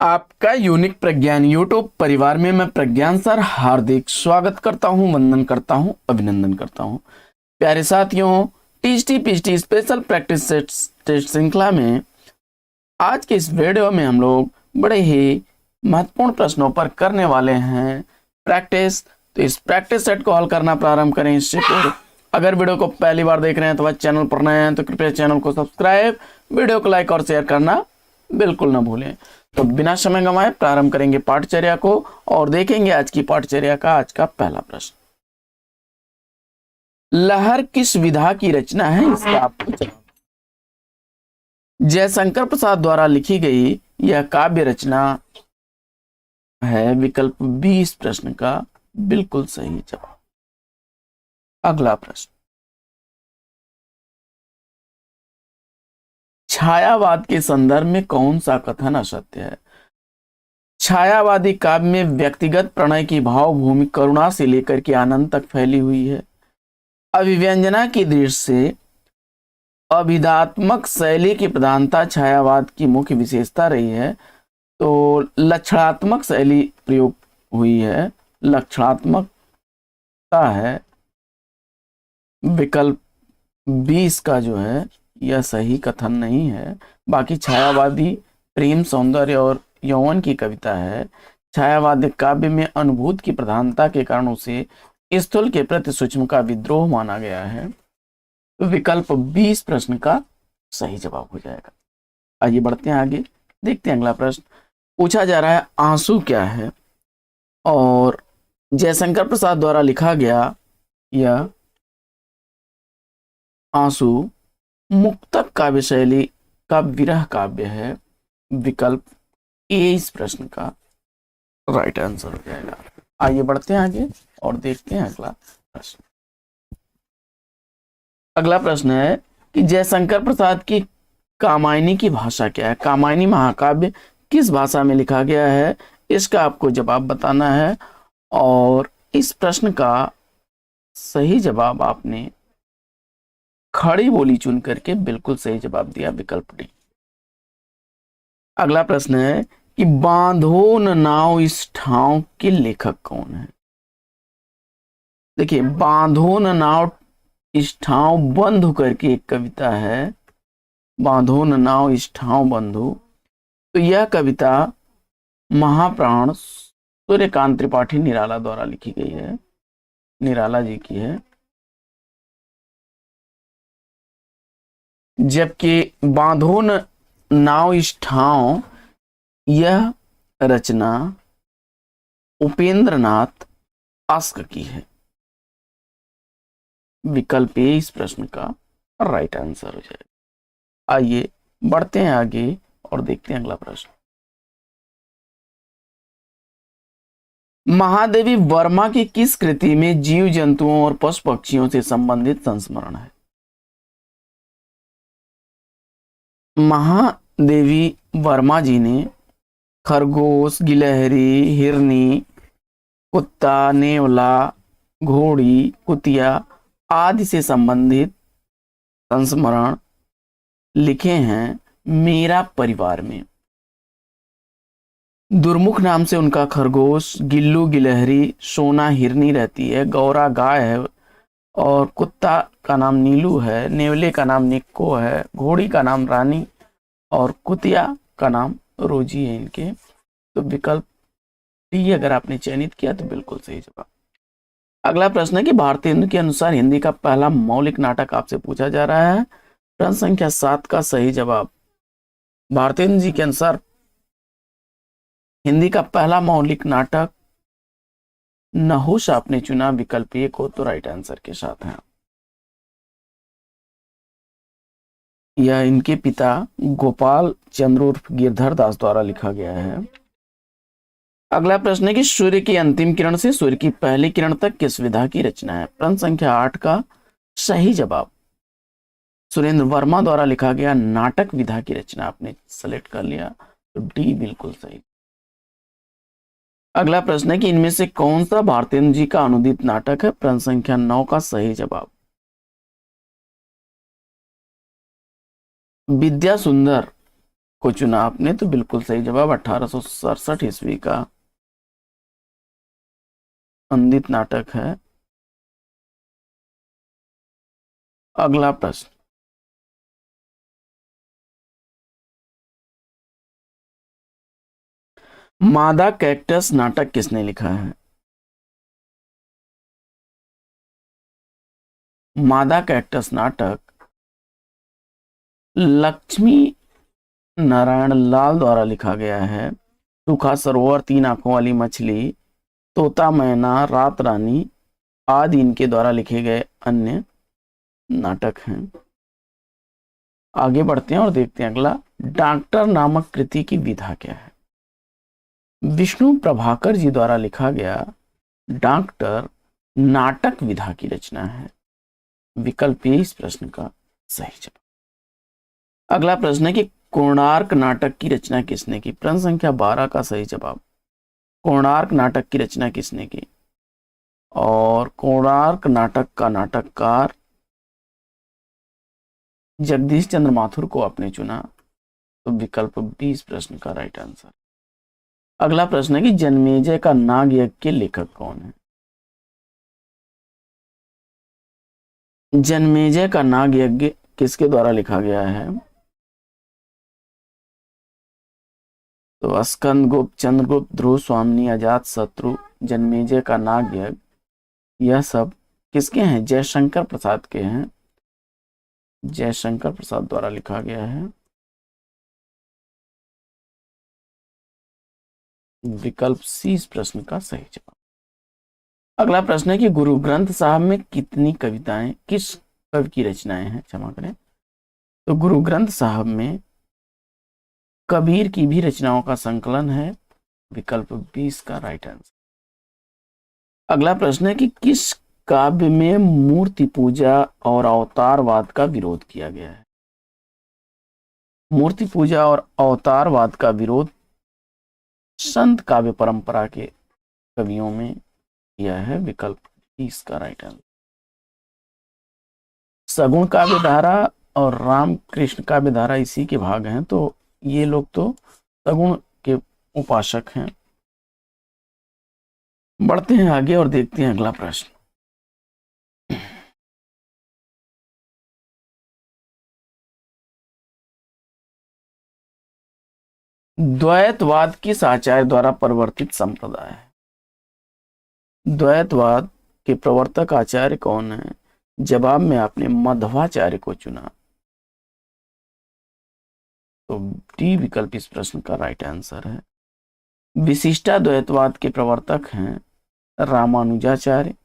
आपका यूनिक प्रज्ञान यूट्यूब परिवार में मैं प्रज्ञान सर हार्दिक स्वागत करता हूं, वंदन करता हूं, अभिनंदन करता हूं। प्यारे साथियों, TST PhD special practice test श्रृंखला में आज के इस वीडियो में हम लोग बड़े ही महत्वपूर्ण प्रश्नों पर करने वाले हैं प्रैक्टिस। तो इस प्रैक्टिस सेट को हल करना प्रारंभ करें। इससे पूर्व अगर वीडियो को पहली बार देख रहे हैं तो वह चैनल पर नए हैं तो कृपया चैनल को सब्सक्राइब, वीडियो को लाइक और शेयर करना बिल्कुल ना भूलें। तो बिना समय गंवाए प्रारंभ करेंगे पाठचर्या को और देखेंगे आज की पाठचर्या का आज का पहला प्रश्न। लहर किस विधा की रचना है, इसका आपको जवाब। जयशंकर प्रसाद द्वारा लिखी गई यह काव्य रचना है विकल्प बी इस प्रश्न का बिल्कुल सही जवाब। अगला प्रश्न, छायावाद के संदर्भ में कौन सा कथन असत्य है। छायावादी काव्य में व्यक्तिगत प्रणय की भावभूमि करुणा से लेकर के आनंद तक फैली हुई है। अभिव्यंजना की दृष्टि से अभिधात्मक शैली की प्रधानता छायावाद की मुख्य विशेषता रही है। तो लक्षणात्मक शैली प्रयोग हुई है, लक्षणात्मकता है विकल्प 20 का जो है यह सही कथन नहीं है। बाकी छायावादी प्रेम, सौंदर्य और यौवन की कविता है। छायावादी काव्य में अनुभूति की प्रधानता के कारण उसे स्थूल के प्रति सूक्ष्म का विद्रोह माना गया है। तो विकल्प 20 प्रश्न का सही जवाब हो जाएगा। आइए बढ़ते हैं आगे, देखते हैं अगला प्रश्न। पूछा जा रहा है आंसू क्या है, और जयशंकर प्रसाद द्वारा लिखा गया यह आंसू मुक्तक काव्य शैली का विरह काव्य है। विकल्प ए इस प्रश्न का राइट आंसर हो जाएगा। आइए बढ़ते हैं आगे और देखते हैं अगला प्रश्न। अगला प्रश्न है कि जयशंकर प्रसाद की कामायनी की भाषा क्या है। कामायनी महाकाव्य किस भाषा में लिखा गया है, इसका आपको जवाब बताना है। और इस प्रश्न का सही जवाब आपने खड़ी बोली चुन करके बिल्कुल सही जवाब दिया, विकल्प डी। अगला प्रश्न है कि बांधो न नाव इस ठाव के लेखक कौन है। देखिए, बांधो न नाव इस ठाव बंधु करके एक कविता है, बांधो न नाव इस ठाव बंधु। तो यह कविता महाप्राण सूर्यकांत त्रिपाठी निराला द्वारा लिखी गई है, निराला जी की है। जबकि बांधो न नाव इस ठाव यह रचना उपेंद्रनाथ आस्क की है। विकल्प ए इस प्रश्न का राइट आंसर हो जाएगा। आइए बढ़ते हैं आगे और देखते हैं अगला प्रश्न। महादेवी वर्मा की किस कृति में जीव जंतुओं और पशु पक्षियों से संबंधित संस्मरण है। महादेवी वर्मा जी ने खरगोश, गिलहरी, हिरनी, कुत्ता, नेवला, घोड़ी, कुतिया आदि से संबंधित संस्मरण लिखे हैं मेरा परिवार में। दुर्मुख नाम से उनका खरगोश, गिल्लू गिलहरी, सोना हिरनी रहती है, गौरा गाय है, और कुत्ता का नाम नीलू है, नेवले का नाम निक्को है, घोड़ी का नाम रानी और कुतिया का नाम रोजी है इनके। तो विकल्प डी अगर आपने चयनित किया तो बिल्कुल सही जवाब। अगला प्रश्न है कि भारतेंदु के अनुसार हिंदी का पहला मौलिक नाटक आपसे पूछा जा रहा है। प्रश्न संख्या 7 का सही जवाब, भारतेंदु जी के अनुसार हिंदी का पहला मौलिक नाटक नहुष आपने चुना, विकल्प ए को तो राइट आंसर के साथ है। यह इनके पिता गोपाल चंद्र उर्फ गिरधर दास द्वारा लिखा गया है। अगला प्रश्न है कि सूर्य की अंतिम किरण से सूर्य की पहली किरण तक किस विधा की रचना है। प्रश्न संख्या 8 का सही जवाब सुरेंद्र वर्मा द्वारा लिखा गया नाटक विधा की रचना आपने सेलेक्ट कर लिया, तो डी बिल्कुल सही। अगला प्रश्न है कि इनमें से कौन सा भारतेंदु जी का अनुदित नाटक है। प्रश्न संख्या 9 का सही जवाब विद्या सुंदर को चुना आपने, तो बिल्कुल सही जवाब 1867 ईस्वी का अंदित नाटक है। अगला प्रश्न, मादा कैक्टस नाटक किसने लिखा है? मादा कैक्टस नाटक लक्ष्मी नारायण लाल द्वारा लिखा गया है। सूखा सरोवर, तीन आंखों वाली मछली, तोता मैना, रात रानी आदि इनके द्वारा लिखे गए अन्य नाटक हैं। आगे बढ़ते हैं और देखते हैं अगला, डॉक्टर नामक कृति की विधा क्या है? विष्णु प्रभाकर जी द्वारा लिखा गया डॉक्टर नाटक विधा की रचना है। विकल्प ए इस प्रश्न का सही जवाब। अगला प्रश्न है कि कोणार्क नाटक की रचना किसने की? प्रश्न संख्या 12 का सही जवाब, कोणार्क नाटक की रचना किसने की? और कोणार्क नाटक का नाटककार जगदीश चंद्र माथुर को आपने चुना, तो विकल्प बी इस प्रश्न का राइट आंसर। अगला प्रश्न है कि जन्मेजय का नाग यज्ञ के लेखक कौन है? जन्मेजय का नाग यज्ञ किसके द्वारा लिखा गया है? तो स्कंद गुप्त, चंद्रगुप्त, ध्रुव स्वामी, अजात शत्रु, जन्मेजय का नाग यज्ञ, यह सब किसके हैं? जयशंकर प्रसाद के हैं। जयशंकर प्रसाद द्वारा लिखा गया है। विकल्प सी इस प्रश्न का सही जवाब। अगला प्रश्न है कि गुरु ग्रंथ साहब में कितनी कविताएं, किस कवि की रचनाएं हैं, क्षमा करें, तो गुरु ग्रंथ साहब में कबीर की भी रचनाओं का संकलन है। विकल्प 20 का राइट आंसर। अगला प्रश्न है कि किस काव्य में मूर्ति पूजा और अवतारवाद का विरोध किया गया है? मूर्ति पूजा और अवतारवाद का विरोध संत काव्य परंपरा के कवियों में किया है। विकल्प 20 का राइट आंसर। सगुण काव्य धारा और रामकृष्ण काव्य धारा इसी के भाग हैं, तो ये लोग तो सगुण के उपासक हैं। बढ़ते हैं आगे और देखते हैं अगला प्रश्न। द्वैतवाद किस आचार्य द्वारा प्रवर्तित संप्रदाय है? द्वैतवाद के प्रवर्तक आचार्य कौन है? जवाब में आपने मध्वाचार्य को चुना, तो डी विकल्प इस प्रश्न का राइट आंसर है। विशिष्टाद्वैतवाद के प्रवर्तक हैं रामानुजाचार्य।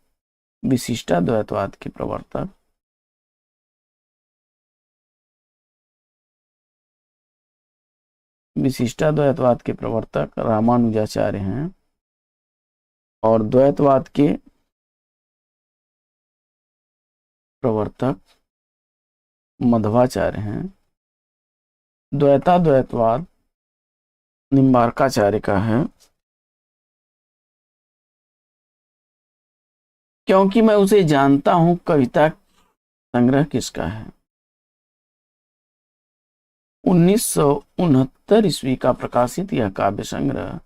विशिष्टाद्वैतवाद के प्रवर्तक विशिष्टाद्वैतवाद के प्रवर्तक रामानुजाचार्य हैं और द्वैतवाद के प्रवर्तक मध्वाचार्य हैं। द्वैताद्वैतवाद निम्बार्काचार्य का है। क्योंकि मैं उसे जानता हूं कविता संग्रह किसका है? 1969 ईस्वी का प्रकाशित यह काव्य संग्रह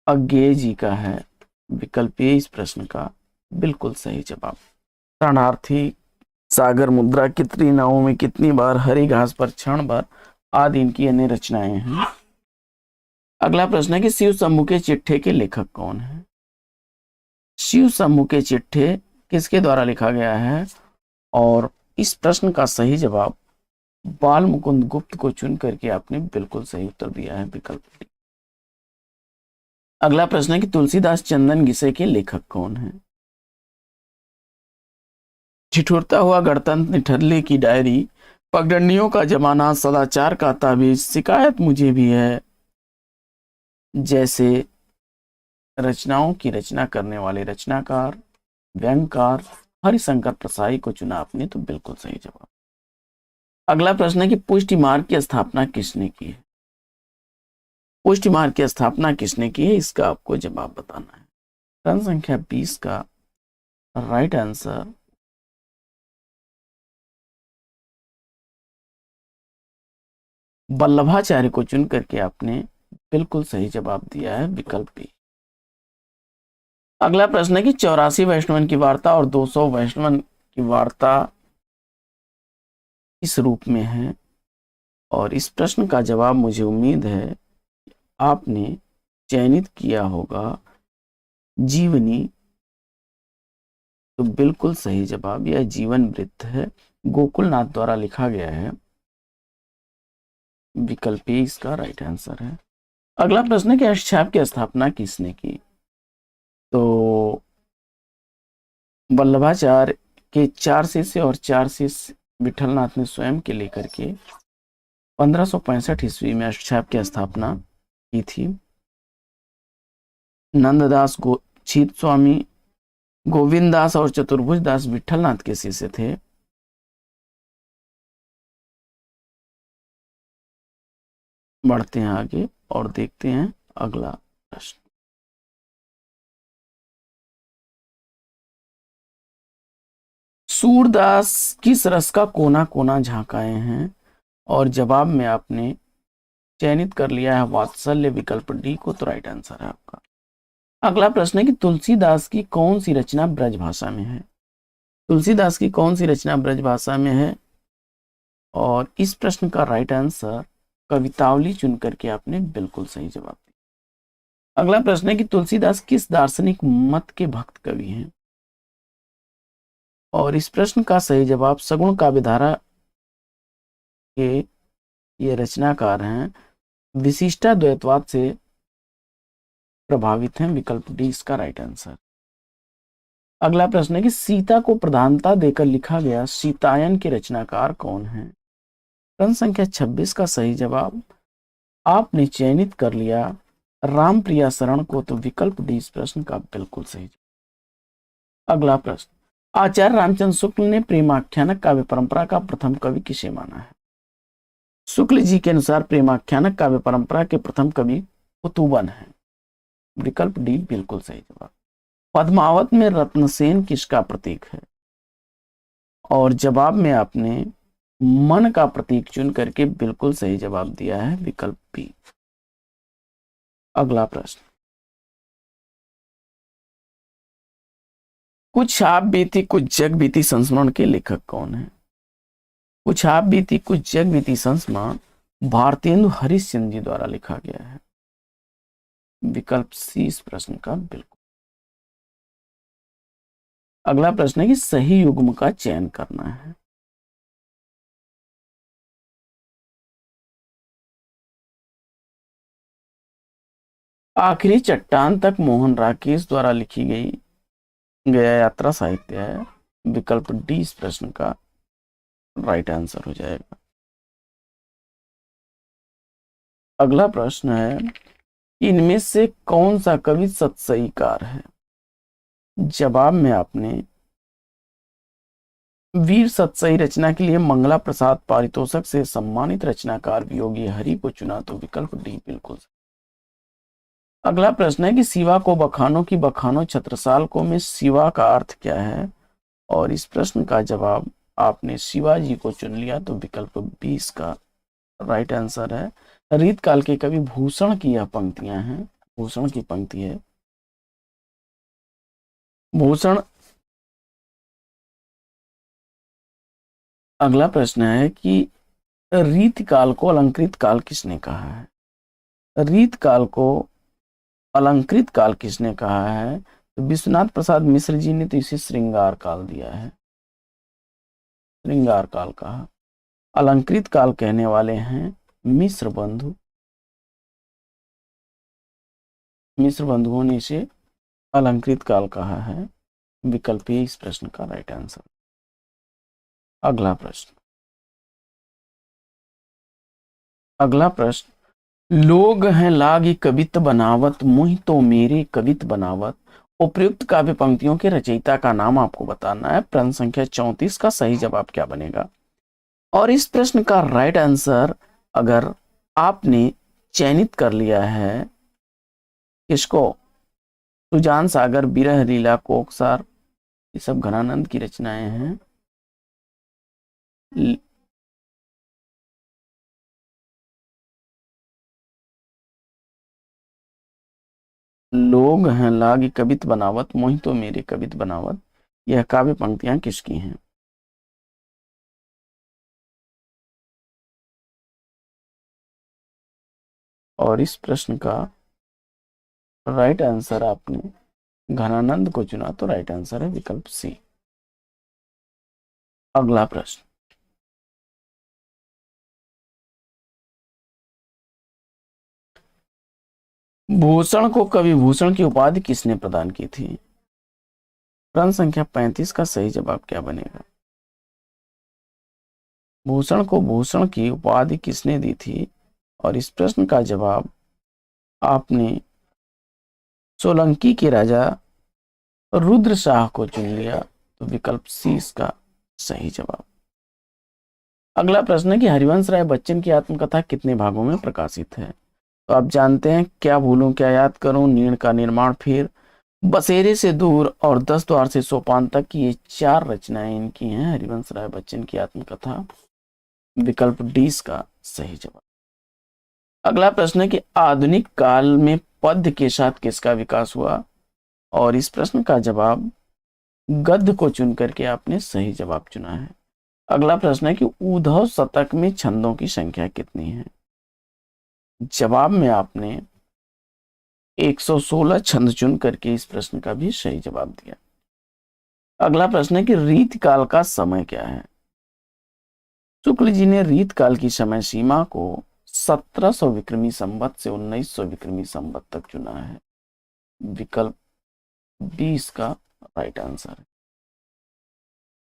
अज्ञेय जी का है। विकल्प ए इस प्रश्न का बिल्कुल सही जवाब। शरणार्थी, सागर मुद्रा, कितनी नावों में कितनी बार, हरी घास पर क्षण भर आदि इनकी अन्य रचनाएं हैं। अगला प्रश्न है कि शिव शंभू के चिट्ठे के लेखक कौन है? शिव शंभू के चिट्ठे किसके द्वारा लिखा गया है? और इस प्रश्न का सही जवाब बाल मुकुंद गुप्त को चुन करके आपने बिल्कुल सही उत्तर दिया है। विकल्प डी। अगला प्रश्न है कि तुलसीदास चंदन घिसे के लेखक कौन है? ठिठुरता हुआ गणतंत्र, निठल्ले की डायरी, पगडंडियों का जमाना, सदाचार का ताबीज, शिकायत मुझे भी है जैसे रचनाओं की रचना करने वाले रचनाकार व्यंगकार हरिशंकर प्रसाई को चुना आपने, तो बिल्कुल सही जवाब। अगला प्रश्न है कि पुष्टि मार्ग की स्थापना किसने की है? पुष्टि मार्ग की स्थापना किसने की है, इसका आपको जवाब बताना है। प्रश्न संख्या 20 का राइट आंसर वल्लभाचार्य को चुन करके आपने बिल्कुल सही जवाब दिया है, विकल्प बी। अगला प्रश्न है कि 84 वैष्णवन की वार्ता और 200 वैष्णवन की वार्ता किस रूप में है? और इस प्रश्न का जवाब मुझे उम्मीद है आपने चयनित किया होगा जीवनी। तो बिल्कुल सही जवाब यह जीवन वृत्त है, गोकुलनाथ द्वारा लिखा गया है, विकल्प ए इसका राइट आंसर है। अगला प्रश्न है कि अष्टछाप की स्थापना किसने की? तो वल्लभाचार्य के 4 शिष्य और 4 शिष्य विठलनाथ ने स्वयं के लेकर के 1565 ईस्वी में अष्टछाप की स्थापना की थी। नंददास छीत स्वामी, गोविंद दास और चतुर्भुज दास विठलनाथ के शिष्य थे। बढ़ते हैं आगे और देखते हैं अगला प्रश्न। सूरदास किस रस का कोना कोना झांकाए हैं? और जवाब में आपने चयनित कर लिया है वात्सल्य, विकल्प डी को, तो राइट आंसर है आपका। अगला प्रश्न है कि तुलसीदास की कौन सी रचना ब्रज भाषा में है? तुलसीदास की कौन सी रचना ब्रज भाषा में है? और इस प्रश्न का राइट आंसर कवितावली चुन करके आपने बिल्कुल सही जवाब दिया। अगला प्रश्न है कि तुलसीदास किस दार्शनिक मत के भक्त कवि हैं? और इस प्रश्न का सही जवाब सगुण काव्यधारा के ये रचनाकार हैं, विशिष्टाद्वैतवाद से प्रभावित हैं, विकल्प डी इसका राइट आंसर। अगला प्रश्न है कि सीता को प्रधानता देकर लिखा गया सीतायन के रचनाकार कौन है? प्रश्न संख्या 26 का सही जवाब आपने चयनित कर लिया रामप्रिया शरण को, तो विकल्प डी इस प्रश्न का बिल्कुल सही। अगला प्रश्न, आचार्य रामचंद्र शुक्ल ने प्रेमाख्यानक काव्य परंपरा का प्रथम कवि किसे माना है? शुक्ल जी के अनुसार प्रेमाख्यानक काव्य परंपरा के प्रथम कवि कुतुबन है, विकल्प डी बिल्कुल सही जवाब। पद्मावत में रत्नसेन किसका प्रतीक है? और जवाब में आपने मन का प्रतीक चुन करके बिल्कुल सही जवाब दिया है, विकल्प बी। अगला प्रश्न, कुछ आप बीती कुछ जग बीती संस्मरण के लेखक कौन है? कुछ आप बीती कुछ जग बीती संस्मरण भारतेंदु हरिश्चंद्र जी द्वारा लिखा गया है, विकल्प सी इस प्रश्न का बिल्कुल। अगला प्रश्न है कि सही युग्म का चयन करना है। आखिरी चट्टान तक मोहन राकेश द्वारा लिखी गया यात्रा साहित्य है, विकल्प डी इस प्रश्न का राइट आंसर हो जाएगा। अगला प्रश्न है, इनमें से कौन सा कवि सत्सईकार है? जवाब में आपने वीर सत्सई रचना के लिए मंगला प्रसाद पारितोषक से सम्मानित रचनाकार वियोगी हरि को चुना, तो विकल्प डी बिल्कुल। अगला प्रश्न है कि शिवा को बखानो की बखानो छत्रसाल को में शिवा का अर्थ क्या है? और इस प्रश्न का जवाब आपने शिवाजी को चुन लिया, तो विकल्प 20 का राइट आंसर है। रीत काल के कवि भूषण की यह पंक्तियां हैं, भूषण की पंक्ति है। भूषण। अगला प्रश्न है कि रीत काल को अलंकृत काल किसने कहा है? रीत काल को अलंकृत काल किसने कहा है? तो विश्वनाथ प्रसाद मिश्र जी ने तो इसे श्रृंगार काल दिया है, श्रृंगार काल कहा। अलंकृत काल कहने वाले हैं मिश्र बंधु, मिश्र बंधुओं ने इसे अलंकृत काल कहा है, विकल्प ए इस प्रश्न का राइट आंसर। अगला प्रश्न, अगला प्रश्न, लोग हैं लागी कवित बनावत मुहि तो मेरे कवित बनावत, उपयुक्त काव्य पंक्तियों के रचयिता का नाम आपको बताना है। प्रश्न संख्या 34 का सही जवाब क्या बनेगा? और इस प्रश्न का राइट आंसर अगर आपने चयनित कर लिया है किसको, सुजान सागर, बिरह लीला, कोकसार, ये सब घनानंद की रचनाएं हैं। लोग हैं लागी कवित बनावत, मोहि तो मेरे कवित बनावत, यह काव्य पंक्तियां किसकी हैं? और इस प्रश्न का राइट आंसर आपने घनानंद को चुना, तो राइट आंसर है विकल्प सी। अगला प्रश्न, भूषण को कवि भूषण की उपाधि किसने प्रदान की थी? प्रश्न संख्या 35 का सही जवाब क्या बनेगा? भूषण को भूषण की उपाधि किसने दी थी? और इस प्रश्न का जवाब आपने सोलंकी के राजा रुद्र शाह को चुन लिया, तो विकल्प सी इसका सही जवाब। अगला प्रश्न है कि हरिवंश राय बच्चन की आत्मकथा कितने भागों में प्रकाशित है? तो आप जानते हैं, क्या भूलूं क्या याद करूं, नीड़ का निर्माण, फिर बसेरे से दूर और 10 द्वार से सोपान तक की, ये 4 रचनाएं इनकी हैं, हरिवंश राय बच्चन की आत्मकथा। विकल्प डी इसका सही जवाब। अगला प्रश्न है कि आधुनिक काल में पद्य के साथ किसका विकास हुआ? और इस प्रश्न का जवाब गद्य को चुन करके आपने सही जवाब चुना है। अगला प्रश्न है कि उद्धव शतक में छंदों की संख्या कितनी है? जवाब में आपने 116 छंद चुन करके इस प्रश्न का भी सही जवाब दिया। अगला प्रश्न है कि रीत काल का समय क्या है? शुक्ल जी ने रीत काल की समय सीमा को 1700 विक्रमी संवत से 1900 विक्रमी संवत तक चुना है। विकल्प 20 का राइट आंसर है।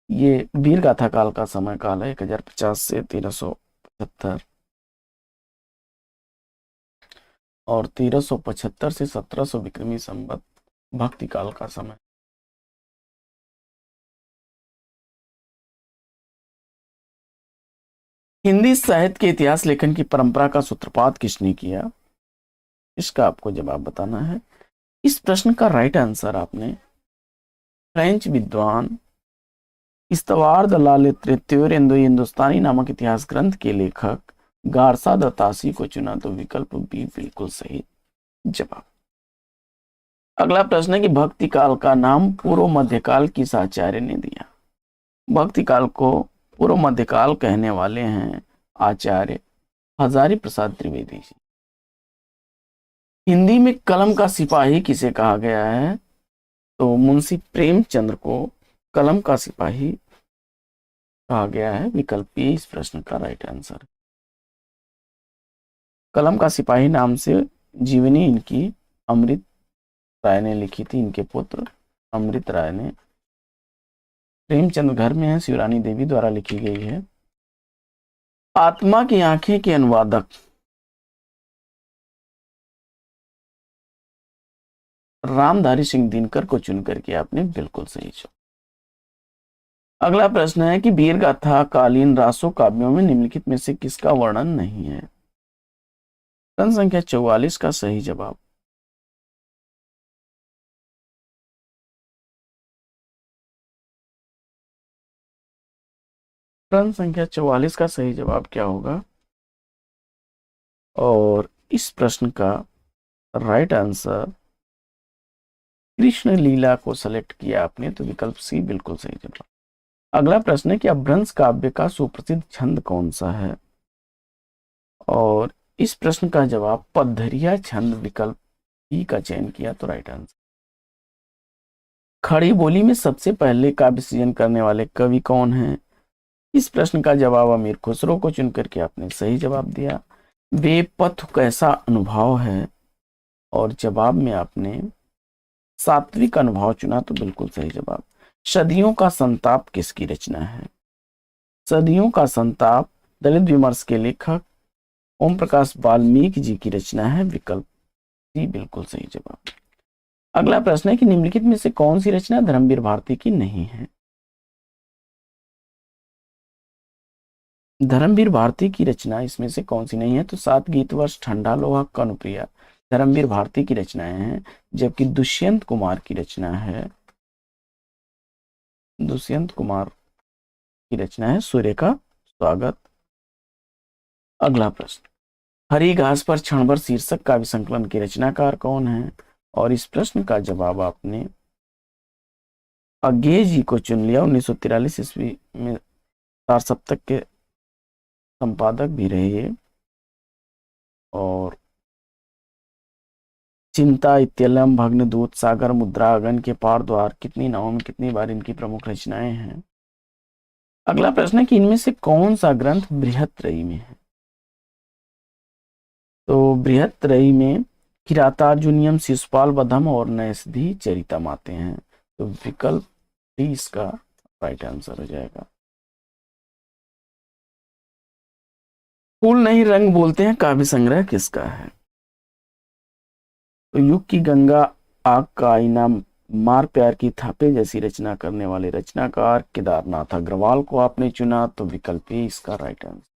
ये वीर गाथा काल का समय काल है, 1050 से 1375, और 1375 से 1700 विक्रमी संवत भक्ति काल का समय। हिंदी साहित्य के इतिहास लेखन की परंपरा का सूत्रपात किसने किया? इसका आपको जवाब बताना है। इस प्रश्न का राइट आंसर आपने फ्रेंच विद्वान इस्तवार द ला लिटरेचर इन द हिंदुस्तानी नामक इतिहास ग्रंथ के लेखक गारसा द तासी को चुना, तो विकल्प बी बिल्कुल सही जवाब। अगला प्रश्न है कि भक्ति काल का नाम पूर्व मध्यकाल किस आचार्य ने दिया? भक्ति काल को पूर्व मध्यकाल कहने वाले हैं आचार्य हजारी प्रसाद त्रिवेदी जी। हिंदी में कलम का सिपाही किसे कहा गया है? तो मुंशी प्रेमचंद्र को कलम का सिपाही कहा गया है। विकल्प ए इस प्रश्न का राइट आंसर। कलम का सिपाही नाम से जीवनी इनकी अमृत राय ने लिखी थी, इनके पुत्र अमृत राय ने। प्रेमचंद घर में है, शिवरानी देवी द्वारा लिखी गई है। आत्मा की आंखें के अनुवादक रामधारी सिंह दिनकर को चुनकर के आपने बिल्कुल सही चुना। अगला प्रश्न है कि वीर गाथा कालीन रासो काव्यों में निम्नलिखित में से किसका वर्णन नहीं है? प्रश्न संख्या 44 का सही जवाब। प्रश्न संख्या 44 का सही जवाब क्या होगा? और इस प्रश्न का राइट आंसर कृष्ण लीला को सेलेक्ट किया आपने, तो विकल्प सी बिल्कुल सही जवाब। अगला प्रश्न है कि अपभ्रंश काव्य का सुप्रसिद्ध छंद कौन सा है? और इस प्रश्न का जवाब पद्धरिया छंद, विकल्प ई का चयन किया, तो राइट आंसर। खड़ी बोली में सबसे पहले काव्य सृजन करने वाले कवि कौन हैं? इस प्रश्न का जवाब अमीर खुसरो को चुनकर के आपने सही जवाब दिया। वे पथ कैसा अनुभव है, और जवाब में आपने सात्विक अनुभव चुना, तो बिल्कुल सही जवाब। सदियों का संताप किसकी रचना है? सदियों का संताप दलित विमर्श के लेखक ओम प्रकाश वाल्मीकि जी की रचना है। विकल्प सी बिल्कुल सही जवाब। अगला प्रश्न है कि निम्नलिखित में से कौन सी रचना धर्मवीर भारती की नहीं है? धर्मवीर भारती की रचना इसमें से कौन सी नहीं है? तो 7 गीतवर्ष, ठंडा लोहा, कनुप्रिया धर्मवीर भारती की रचनाएं हैं, जबकि दुष्यंत कुमार की रचना है, दुष्यंत कुमार की रचना है सूर्य का स्वागत। अगला प्रश्न, हरी घास पर क्षणभर शीर्षक काव्य संकलन के रचनाकार कौन है? और इस प्रश्न का जवाब आपने अज्ञे जी को चुन लिया। 1943 ईस्वी में चार सप्तक के संपादक भी रहे ये, और चिंता, इत्यलम, भग्नदूत, सागर मुद्रा, अगन के पार द्वार, कितनी नावों में कितनी बार इनकी प्रमुख रचनाएं हैं। अगला प्रश्न है कि इनमें से कौन सा ग्रंथ बृहत्त्रयी में है। तो बृहत्त्रयी में किरातार्जुनीयम, शिशुपाल वधम और नैषधि चरितम आते हैं। तो विकल्प डी इसका राइट आंसर हो जाएगा। फूल नहीं रंग बोलते हैं काव्य संग्रह किसका है। तो युग की गंगा, आग का आईना, मार प्यार की थापे जैसी रचना करने वाले रचनाकार केदारनाथ अग्रवाल को आपने चुना। तो विकल्प ए इसका राइट आंसर।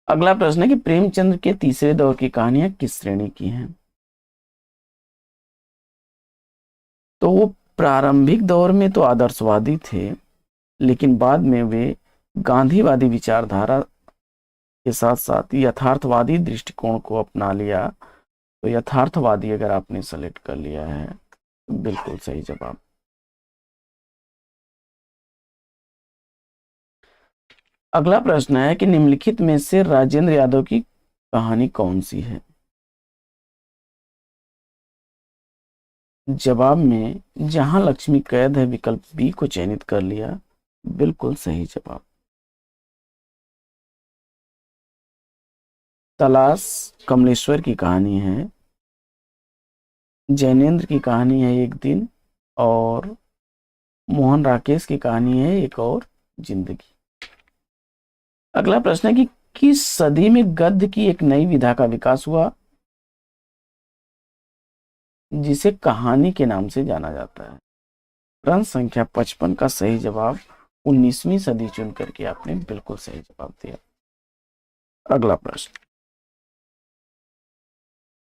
अगला प्रश्न है कि प्रेमचंद्र के तीसरे दौर की कहानियां किस श्रेणी की हैं। तो वो प्रारंभिक दौर में तो आदर्शवादी थे, लेकिन बाद में वे गांधीवादी विचारधारा के साथ साथ यथार्थवादी दृष्टिकोण को अपना लिया। तो यथार्थवादी अगर आपने सेलेक्ट कर लिया है तो बिल्कुल सही जवाब। अगला प्रश्न है कि निम्नलिखित में से राजेंद्र यादव की कहानी कौन सी है। जवाब में जहां लक्ष्मी कैद है विकल्प बी को चयनित कर लिया, बिल्कुल सही जवाब। तलाश कमलेश्वर की कहानी है। जैनेन्द्र की कहानी है एक दिन, और मोहन राकेश की कहानी है एक और जिंदगी। अगला प्रश्न है कि किस सदी में गद्य की एक नई विधा का विकास हुआ जिसे कहानी के नाम से जाना जाता है। प्रश्न संख्या 55 का सही जवाब 19वीं सदी चुन करके आपने बिल्कुल सही जवाब दिया। अगला प्रश्न,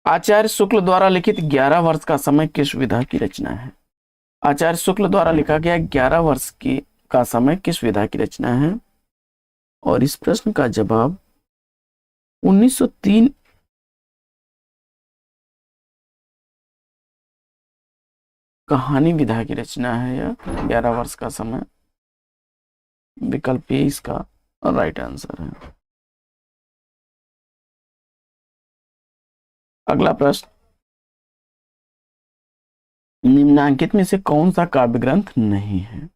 आचार्य शुक्ल द्वारा लिखित 11 वर्ष का समय किस विधा की रचना है। आचार्य शुक्ल द्वारा लिखा गया 11 वर्ष का समय किस विधा की रचना है। और इस प्रश्न का जवाब 1903 कहानी विधा की रचना है। यह 11 वर्ष का समय, विकल्प ए इसका राइट आंसर है। अगला प्रश्न, निम्नांकित में से कौन सा काव्य ग्रंथ नहीं है।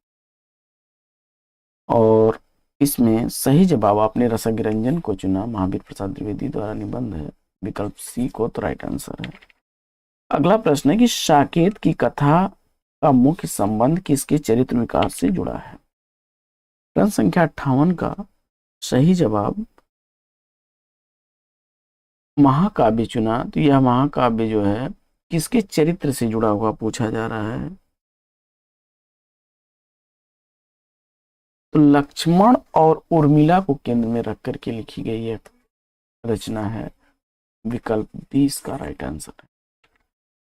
और इसमें सही जवाब आपने रसज्ञरंजन को चुना। महावीर प्रसाद द्विवेदी द्वारा निबंध है, विकल्प सी को तो राइट आंसर है। अगला प्रश्न है कि साकेत की कथा का मुख्य संबंध किसके चरित्र विकास से जुड़ा है। प्रश्न संख्या 58 का सही जवाब महाकाव्य चुना। तो यह महाकाव्य जो है किसके चरित्र से जुड़ा हुआ पूछा जा रहा है। तो लक्ष्मण और उर्मिला को केंद्र में रख करके लिखी गई एक रचना है, विकल्प बी इसका राइट आंसर है।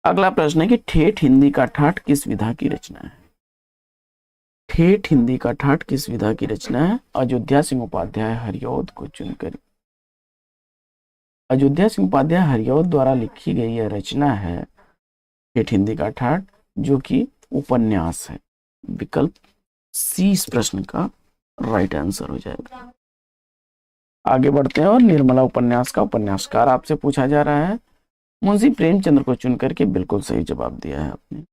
अगला प्रश्न है कि ठेठ हिंदी का ठाठ किस विधा की रचना है। ठेठ हिंदी का ठाठ किस विधा की रचना है। अयोध्या सिंह उपाध्याय हरिऔध को चुनकर, अयोध्या सिंह उपाध्याय हरिऔध द्वारा लिखी गई यह रचना है ठेठ हिंदी का ठाठ, जो कि उपन्यास है। विकल्प सी इस प्रश्न का राइट आंसर हो जाएगा। आगे बढ़ते हैं और निर्मला उपन्यास का उपन्यासकार आपसे पूछा जा रहा है। मुंशी प्रेमचंद्र को चुन करके बिल्कुल सही जवाब दिया है आपने।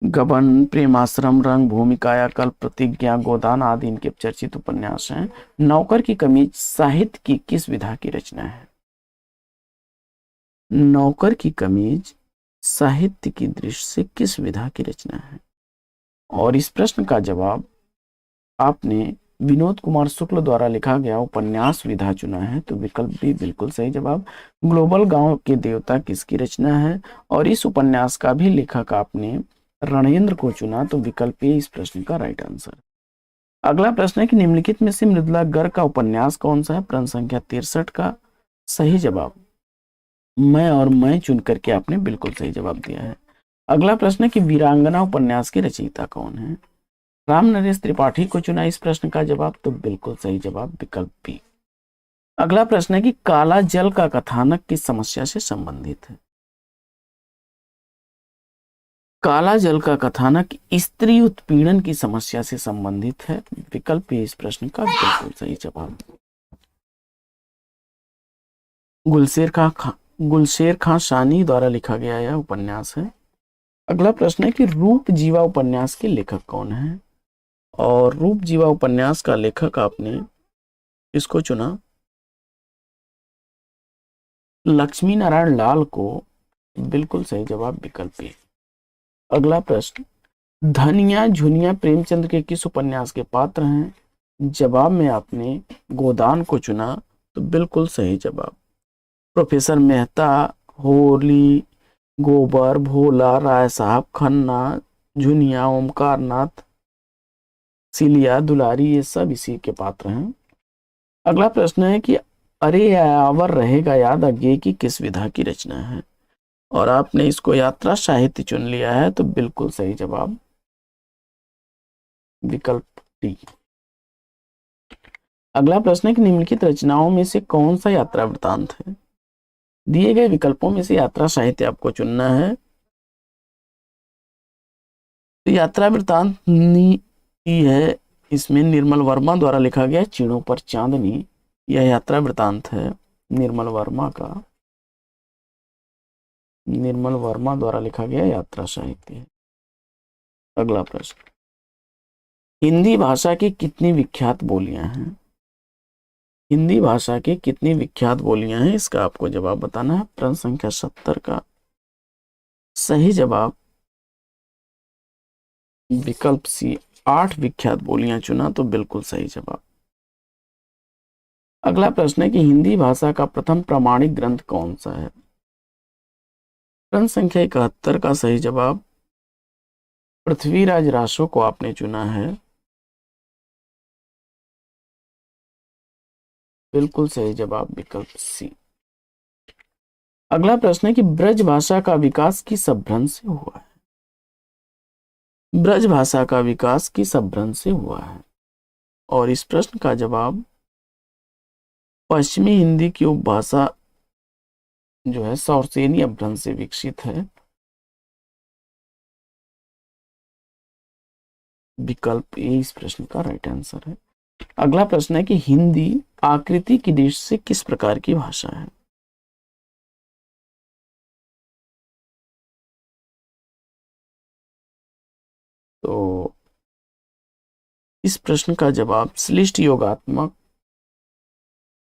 गबन, प्रेमाश्रम, रंग भूमि, कायाकल्प, प्रतिज्ञा, गोदान आदि इनके चर्चित उपन्यास हैं। नौकर की कमीज साहित्य की किस विधा की रचना है। नौकर की कमीज साहित्य की दृष्टि से किस विधा की रचना है। और इस प्रश्न का जवाब आपने विनोद कुमार शुक्ल द्वारा लिखा गया उपन्यास विधा चुना है। तो विकल्प बी बिल्कुल सही जवाब। ग्लोबल गांव के देवता किसकी रचना है। और इस उपन्यास का भी लेखक आपने रणेंद्र को चुना। तो विकल्प ए इस प्रश्न का राइट आंसर। अगला प्रश्न है कि निम्नलिखित में से मृदुला गर्ग का उपन्यास कौन सा है। प्रश्न संख्या 63 का सही जवाब मैं और मैं चुन करके आपने बिल्कुल सही जवाब दिया है। अगला प्रश्न है कि वीरांगना उपन्यास के रचयिता कौन है। राम नरेश त्रिपाठी को चुना इस प्रश्न का जवाब। तो बिल्कुल सही जवाब विकल्प बी। अगला प्रश्न है कि काला जल का कथानक किस समस्या से संबंधित है। काला जल का कथानक स्त्री उत्पीड़न की समस्या से संबंधित है। विकल्प ए इस प्रश्न का बिल्कुल सही जवाब। गुलशेर खां सानी द्वारा लिखा गया यह उपन्यास है। अगला प्रश्न है कि रूप जीवा उपन्यास के लेखक कौन है? और रूप जीवा उपन्यास का लेखक आपने इसको चुना लक्ष्मी नारायण लाल को। बिल्कुल सही जवाब विकल्प ए। अगला प्रश्न, धनिया झुनिया प्रेमचंद के किस उपन्यास के पात्र हैं? जवाब में आपने गोदान को चुना, तो बिल्कुल सही जवाब। प्रोफेसर मेहता, होली, गोबर, भोला, राय साहब, खन्ना, झुनिया, ओमकार नाथ, सिलिया, दुलारी, ये सब इसी के पात्र हैं। अगला प्रश्न है कि अरे आवर रहेगा याद अज्ञे की किस विधा की रचना है? और आपने इसको यात्रा साहित्य चुन लिया है, तो बिल्कुल सही जवाब विकल्प डी। अगला प्रश्न है कि निम्नलिखित रचनाओं में से कौन सा यात्रा वृत्तांत है? दिए गए विकल्पों में से यात्रा साहित्य आपको चुनना है। तो यात्रा वृत्तांत है, इसमें निर्मल वर्मा द्वारा लिखा गया चिड़ों पर चांदनी, यह यात्रा वृत्तांत है निर्मल वर्मा का। निर्मल वर्मा द्वारा लिखा गया यात्रा साहित्य है। अगला प्रश्न, हिंदी भाषा की कितनी विख्यात बोलियां हैं? हिंदी भाषा की कितनी विख्यात बोलियां हैं, इसका आपको जवाब बताना है। प्रश्न संख्या 70 का सही जवाब विकल्प सी 8 विख्यात बोलियां चुना, तो बिल्कुल सही जवाब। अगला प्रश्न है कि हिंदी भाषा का प्रथम प्रामाणिक ग्रंथ कौन सा है? प्रश्न संख्या 71 का सही जवाब पृथ्वीराज रासो को आपने चुना है। बिल्कुल सही जवाब विकल्प सी। अगला प्रश्न है कि ब्रज भाषा का विकास किस अपभ्रंश से हुआ है? ब्रज भाषा का विकास किस अपभ्रंश से हुआ है? और इस प्रश्न का जवाब पश्चिमी हिंदी की उपभाषा जो है सौरसेनी अपभ्रंश से विकसित है। विकल्प ए इस प्रश्न का राइट आंसर है। अगला प्रश्न है कि हिंदी आकृति की दृष्टि से किस प्रकार की भाषा है? तो इस प्रश्न का जवाब श्लिष्ट योगात्मक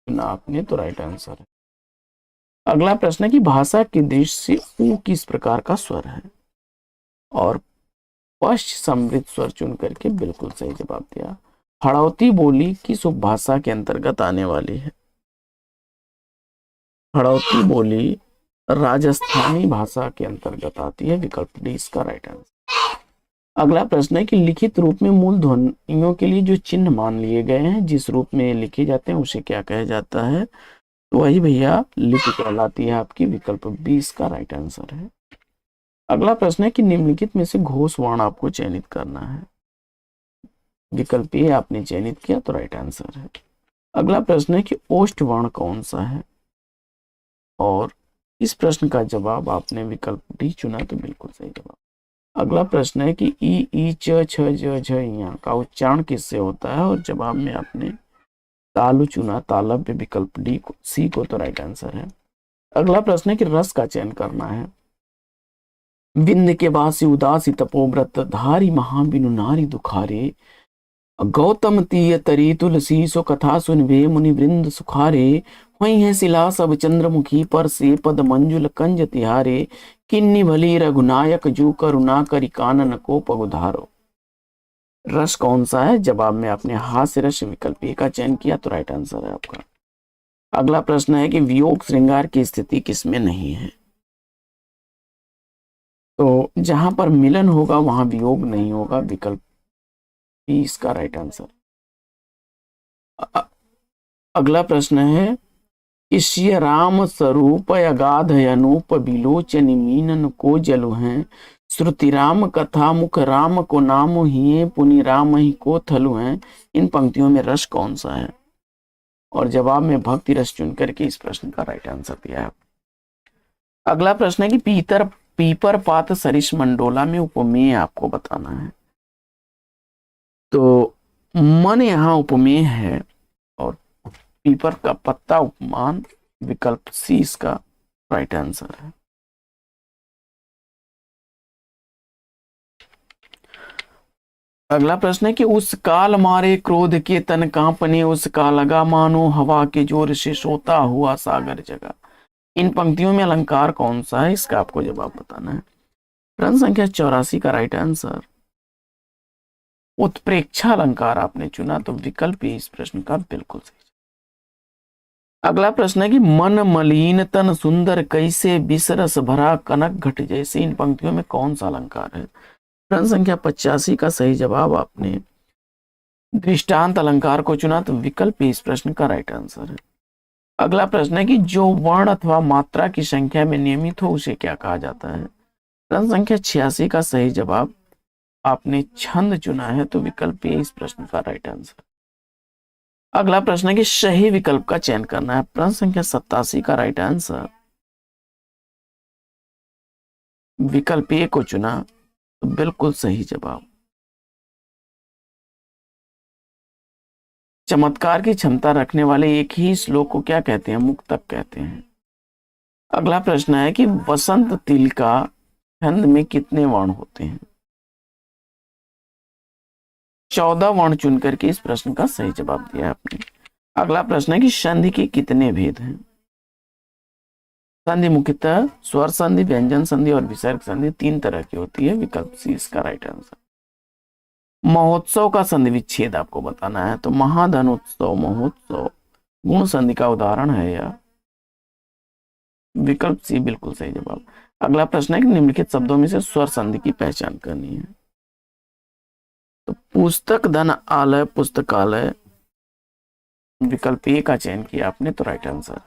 चुना आपने, तो राइट आंसर है। अगला प्रश्न है कि भाषा की दृष्टि से ऊ किस प्रकार का स्वर है? और पश्च समृद्ध स्वर चुन करके बिल्कुल सही जवाब दिया। हड़ौती बोली किस उपभाषा के अंतर्गत आने वाली है? हड़ौती बोली राजस्थानी भाषा के अंतर्गत आती है। विकल्प डी इसका राइट आंसर। अगला प्रश्न है कि लिखित रूप में मूल ध्वनियों के लिए जो चिन्ह मान लिए गए हैं, जिस रूप में लिखे जाते हैं उसे क्या कहा जाता है? तो वही भैया लिपि कहलाती है आपकी। विकल्प बी इसका राइट आंसर है। अगला प्रश्न है कि निम्नलिखित में से घोष वर्ण आपको चयनित करना है। विकल्प ए आपने चयनित किया, तो राइट आंसर है। अगला प्रश्न है कि ओष्ठ वर्ण कौन सा है? और इस प्रश्न का जवाब आपने विकल्प डी चुना, तो बिल्कुल सही जवाब। अगला प्रश्न है कि ई च छ ज झ यहाँ का उच्चारण किससे होता है? और जवाब में आपने तालु चुना, तालव्य। विकल्प डी को सी को, तो राइट आंसर है। अगला प्रश्न है कि रस का चयन करना है। विंध्य के वासी उदासी तपोव्रत धारी महाबिनु नारी दुखारे, गौतम तीय तरी तुलसी सो कथा सुनवे मुनि वृंद सुखारे, वही है शिला सब चंद्रमुखी पर से पद मंजुल कंज तिहारे, किन्नी भली रघुनायक जू करुणा करी कानन को पगुधारो। रस कौन सा है? जवाब में आपने हास्य रस विकल्प ए का चयन किया, तो राइट आंसर है आपका। अगला प्रश्न है कि वियोग श्रृंगार की स्थिति किसमें नहीं है? तो जहां पर मिलन होगा वहां वियोग नहीं होगा। विकल्प बी इसका राइट आंसर। अगला प्रश्न है कि श्री राम स्वरूप अगाध अनूप बिलोचन मीनन को जलु हैं, श्रुति राम कथा मुख राम को नाम ही पुनि राम ही को थलु हैं। इन पंक्तियों में रस कौन सा है? और जवाब में भक्ति रस चुन करके इस प्रश्न का राइट आंसर दिया है। अगला प्रश्न है कि पीतर पीपर पात सरिस मंडोला में उपमेय आपको बताना है। तो मन यहाँ उपमेय है और पीपर का पत्ता उपमान, विकल्प सी इसका राइट आंसर है। अगला प्रश्न है कि उस काल मारे क्रोध के तन कांपने, उस का लगा मानो हवा के जोर से सोता हुआ सागर जगा। इन पंक्तियों में अलंकार कौन सा है, इसका आपको जवाब बताना है। प्रश्न संख्या 84 का राइट आंसर उत्प्रेक्षा अलंकार आपने चुना, तो विकल्प ही इस प्रश्न का बिल्कुल सही। अगला प्रश्न है कि मन मलिन तन सुंदर कैसे बिसरस भरा कनक घट जैसे। इन पंक्तियों में कौन सा अलंकार है। प्रश्न संख्या 85 का सही जवाब आपने दृष्टांत अलंकार को चुना, तो विकल्प इस प्रश्न का राइट आंसर है। अगला प्रश्न है कि जो वर्ण अथवा मात्रा की संख्या में नियमित हो उसे क्या कहा जाता है। प्रश्न संख्या 86 का सही जवाब आपने छंद चुना है, तो विकल्प इस प्रश्न का राइट आंसर। अगला प्रश्न है कि सही विकल्प का चयन करना है। प्रश्न संख्या 87 का राइट आंसर विकल्प ए को चुना, तो बिल्कुल सही जवाब। चमत्कार की क्षमता रखने वाले एक ही श्लोक को क्या कहते हैं, मुक्तक कहते हैं। अगला प्रश्न है कि वसंत तिल का छंद में कितने वर्ण होते हैं। 14 वर्ण चुनकर के इस प्रश्न का सही जवाब दिया आपने। अगला प्रश्न है कि संधि के कितने भेद हैं। संधि मुख्यतः स्वर संधि, व्यंजन संधि और विसर्ग संधि 3 तरह की होती है, विकल्प सी इसका राइट आंसर। महोत्सव का संधि विच्छेद आपको बताना है, तो महाधनोत्सव महोत्सव गुण संधि का उदाहरण है या विकल्प सी बिल्कुल सही जवाब। अगला प्रश्न है कि निम्नलिखित शब्दों में से स्वर संधि की पहचान करनी है। तो पुस्तक धन आलय पुस्तकालय, विकल्प ए का चयन किया आपने, तो राइट आंसर।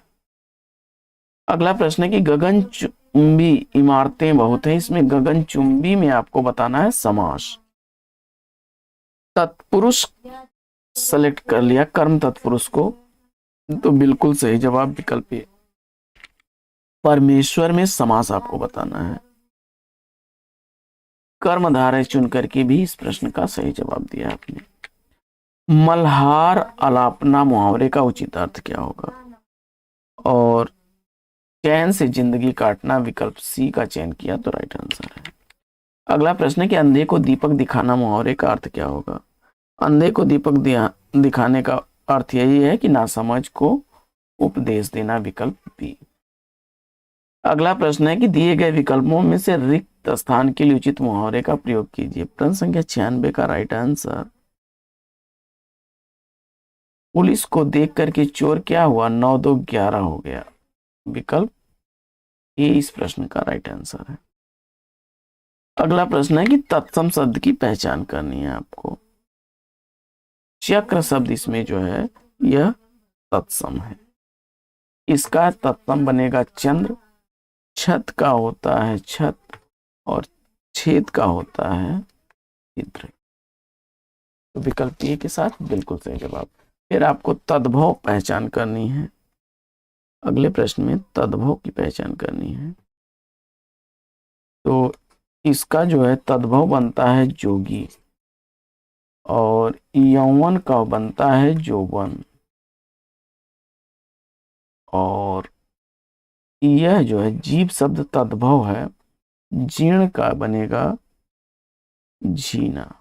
अगला प्रश्न है कि गगनचुंबी इमारतें बहुत हैं, इसमें गगनचुंबी में आपको बताना है समास। तत्पुरुष सेलेक्ट कर लिया, कर्म तत्पुरुष को, तो बिल्कुल सही जवाब विकल्प ए। परमेश्वर में समास आपको बताना है। कर्मधारय चुन करके भी इस प्रश्न का सही जवाब दिया आपने। मल्हार अलापना मुहावरे का उचित अर्थ क्या होगा। और चैन से जिंदगी काटना, विकल्प सी का चयन किया, तो राइट आंसर है। अगला प्रश्न है कि अंधे को दीपक दिखाना मुहावरे का अर्थ क्या होगा। अंधे को दीपक दिखाने का अर्थ यही है कि नासमझ को उपदेश देना, विकल्प बी। अगला प्रश्न है कि दिए गए विकल्पों में से रिक्त स्थान के लिए उचित मुहावरे का प्रयोग कीजिए। प्रश्न संख्या 96 का राइट आंसर पुलिस को देख करके चोर क्या हुआ, 9 2 11 हो गया, विकल्प ए इस प्रश्न का राइट आंसर है। अगला प्रश्न है कि तत्सम शब्द की पहचान करनी है आपको। चक्र शब्द इसमें जो है यह तत्सम है, इसका तत्सम बनेगा चंद्र, छत का होता है छत और छेद का होता है छिद्र, तो विकल्प ए के साथ बिल्कुल सही जवाब। फिर आपको तद्भव पहचान करनी है। अगले प्रश्न में तद्भव की पहचान करनी है, तो इसका जो है तद्भव बनता है जोगी और यौवन का बनता है जोवन, और यह जो है जीव शब्द तद्भव है, जीर्ण का बनेगा झीना।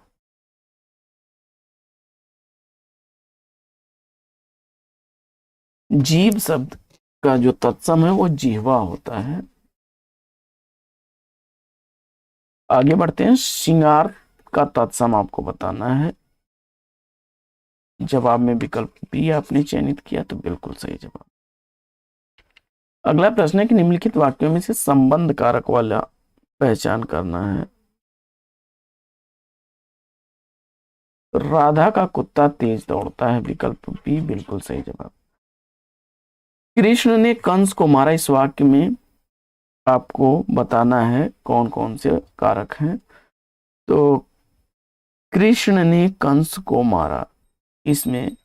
जीव शब्द का जो तत्सम है वो जिह्वा होता है। आगे बढ़ते हैं। श्रृंगार का तत्सम आपको बताना है। जवाब में विकल्प बी आपने चयनित किया, तो बिल्कुल सही जवाब। अगला प्रश्न है कि निम्नलिखित वाक्यों में से संबंध कारक वाला पहचान करना है। राधा का कुत्ता तेज दौड़ता है, विकल्प बी बिल्कुल सही जवाब। कृष्ण ने कंस को मारा, इस वाक्य में आपको बताना है कौन कौन से कारक हैं। तो कृष्ण ने कंस को मारा, इसमें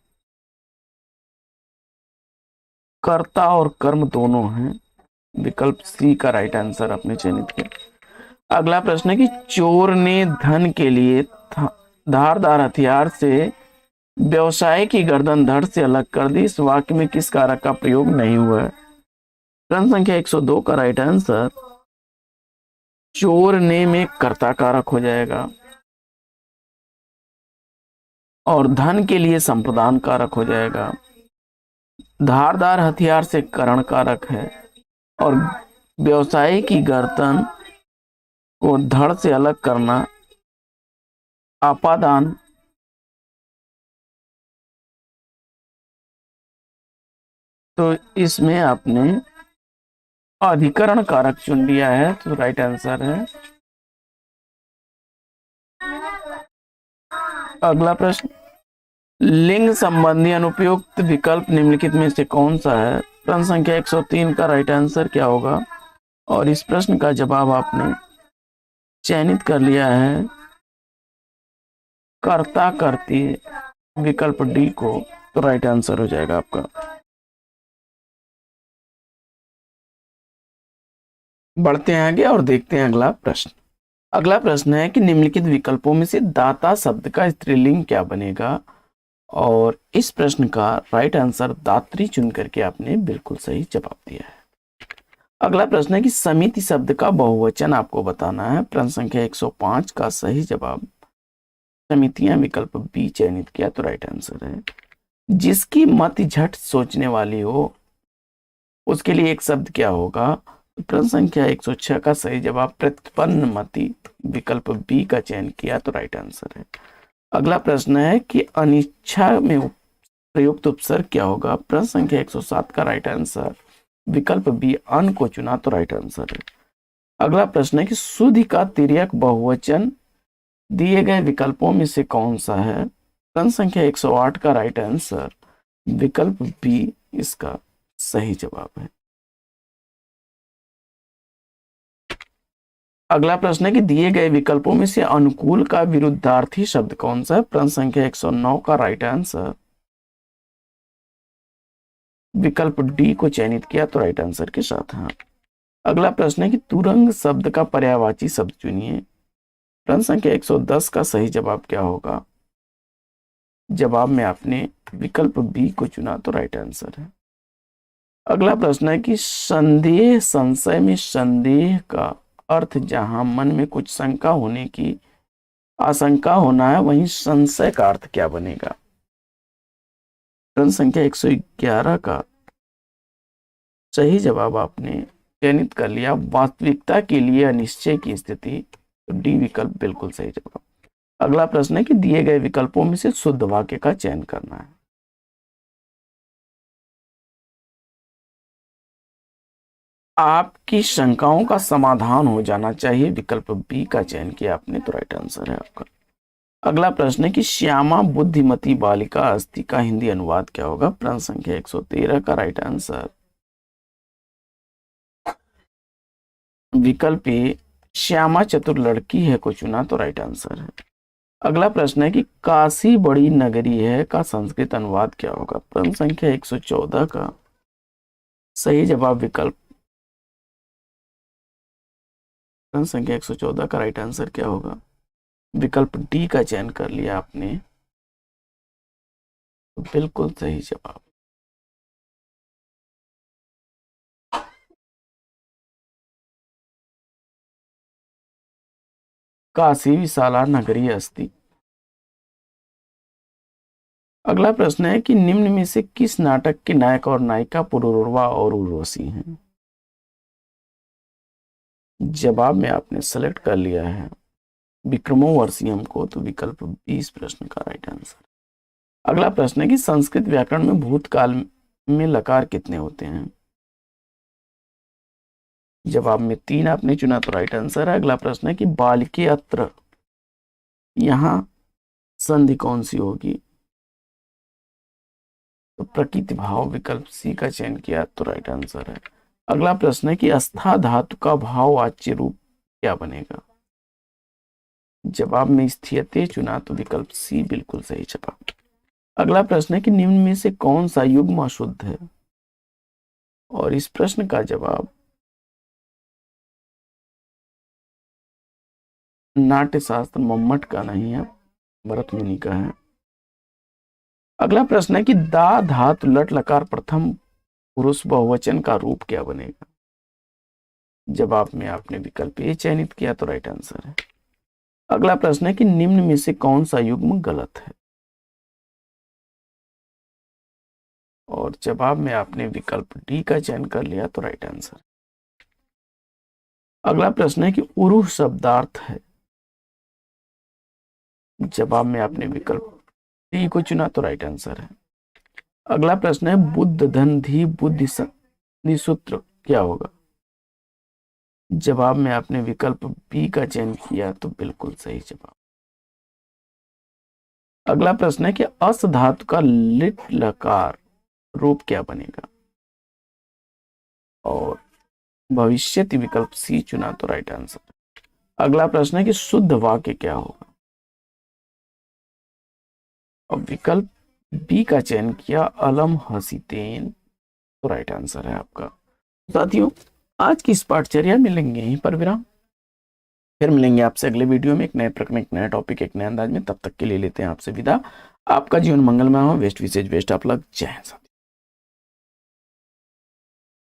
कर्ता और कर्म दोनों हैं, विकल्प सी का राइट आंसर आपने चयनित किया। अगला प्रश्न है कि चोर ने धन के लिए धारदार हथियार से व्यवसाय की गर्दन धड़ से अलग कर दी। इस वाक्य में किस कारक का प्रयोग नहीं हुआ है? प्रश्न संख्या 102 का राइट आंसर चोर ने में कर्ता कारक हो जाएगा और धन के लिए संप्रदान कारक हो जाएगा। धारदार हथियार से करण कारक है और व्यवसाय की गर्दन को धड़ से अलग करना आपादान। तो इसमें आपने अधिकरण कारक चुन लिया है, तो राइट आंसर है। अगला प्रश्न, लिंग संबंधी अनुपयुक्त विकल्प निम्नलिखित में से कौन सा है? प्रश्न संख्या 103 का राइट आंसर क्या होगा? और इस प्रश्न का जवाब आपने चयनित कर लिया है कर्ता करती विकल्प डी को, तो राइट आंसर हो जाएगा आपका। बढ़ते हैं आगे और देखते हैं अगला प्रश्न। अगला प्रश्न है कि निम्नलिखित विकल्पों में से दाता शब्द का स्त्रीलिंग क्या बनेगा? और इस प्रश्न का राइट आंसर दात्री चुन करके आपने बिल्कुल सही जवाब दिया है। अगला प्रश्न है कि समिति शब्द का बहुवचन आपको बताना है। प्रश्न संख्या 105 का सही जवाब समितियां विकल्प बी चयनित किया, तो राइट आंसर है। जिसकी मत झट सोचने वाली हो उसके लिए एक शब्द क्या होगा? प्रश्न संख्या 106 का सही जवाब प्रतिपन्न मति विकल्प बी का चयन किया, तो राइट आंसर है। अगला प्रश्न है कि अनिच्छा में प्रयुक्त उपसर्ग क्या होगा? प्रश्न संख्या 107 का राइट आंसर विकल्प बी अन को चुना, तो राइट आंसर है। अगला प्रश्न है कि सुधि का तिर्यक बहुवचन दिए गए विकल्पों में से कौन सा है? प्रश्न संख्या 108 का राइट आंसर विकल्प बी इसका सही जवाब है। अगला प्रश्न है कि दिए गए विकल्पों में से अनुकूल का विरुद्धार्थी शब्द कौन सा है? प्रश्न संख्या 109 का राइट आंसर विकल्प डी को चयनित किया, तो राइट आंसर के साथ। हाँ, अगला प्रश्न है कि तुरंग शब्द का पर्यायवाची शब्द चुनिए। प्रश्न संख्या 110 का सही जवाब क्या होगा? जवाब में आपने विकल्प बी को चुना, तो राइट आंसर है। अगला प्रश्न है कि संदेह संशय में संदेह का अर्थ जहां मन में कुछ शंका होने की आशंका होना है, वहीं संशय का अर्थ क्या बनेगा? प्रश्न संख्या 111 का सही जवाब आपने चयनित कर लिया वास्तविकता के लिए अनिश्चय की स्थिति, तो डी विकल्प बिल्कुल सही जवाब। अगला प्रश्न है कि दिए गए विकल्पों में से शुद्ध वाक्य का चयन करना है। आपकी शंकाओं का समाधान हो जाना चाहिए, विकल्प बी का चयन किया आपने, तो राइट आंसर है आपका। अगला प्रश्न है कि श्यामा बुद्धिमती बालिका अस्ति का हिंदी अनुवाद क्या होगा? प्रश्न संख्या 113 का राइट आंसर विकल्प ए श्यामा चतुर लड़की है को चुना, तो राइट आंसर है। अगला प्रश्न है कि काशी बड़ी नगरी है का संस्कृत अनुवाद क्या होगा? प्रश्न संख्या 114 का सही जवाब विकल्प प्रश्न संख्या 114 का राइट आंसर क्या होगा? विकल्प डी का चयन कर लिया आपने, तो बिल्कुल सही जवाब। काशी विशाला नगरी अस्ति। अगला प्रश्न है कि निम्न में से किस नाटक के नायक और नायिका पुरूरवा और उर्वशी हैं? जवाब में आपने सेलेक्ट कर लिया है विक्रमोर्वशीयम को, तो विकल्प 20 प्रश्न का राइट आंसर। अगला प्रश्न है कि संस्कृत व्याकरण में भूतकाल में लकार कितने होते हैं? जवाब में 3 आपने चुना, तो राइट आंसर है। अगला प्रश्न है कि बालिके अत्र, यहां संधि कौन सी होगी? तो प्रकृति भाव विकल्प सी का चयन किया, तो राइट आंसर है। अगला प्रश्न है कि अस्था धातु का भाववाच्य रूप क्या बनेगा? जवाब में स्थियते चुना, तो विकल्प सी बिल्कुल सही जवाब। अगला प्रश्न है कि निम्न में से कौन सा युग्म अशुद्ध है? और इस प्रश्न का जवाब नाट्य शास्त्र मम्मट का नहीं है, भरत मुनि का है। अगला प्रश्न है कि दा धातु लट लकार प्रथम पुरुष बहुवचन का रूप क्या बनेगा? जवाब में आपने विकल्प ए चयनित किया तो राइट आंसर है। अगला प्रश्न है कि निम्न में से कौन सा युग्म गलत है? और जवाब में आपने विकल्प डी का चयन कर लिया तो राइट आंसर। अगला प्रश्न है कि उरुह शब्दार्थ है? जवाब में आपने विकल्प डी को चुना तो राइट आंसर है। अगला प्रश्न है बुद्ध धन धी बुद्धि संधि सूत्र क्या होगा? जवाब में आपने विकल्प बी का चयन किया तो बिल्कुल सही जवाब। अगला प्रश्न है कि अस धातु का लिट लकार रूप क्या बनेगा? और भविष्यति विकल्प सी चुना तो राइट आंसर। अगला प्रश्न है कि शुद्ध वाक्य क्या होगा? और विकल्प बी का चयन किया अलम हसीतेन तो राइट आंसर है आपका। साथियों, आज की इस पाठचर्या मिलेंगे यहीं पर विराम। फिर मिलेंगे आपसे अगले वीडियो में एक नए प्रकरण, एक नया टॉपिक, एक नए अंदाज में। तब तक के लिए लेते हैं आपसे विदा। आपका जीवन मंगलमय हो। वेस्ट विशेष बेस्ट आप लग। जय हिंद।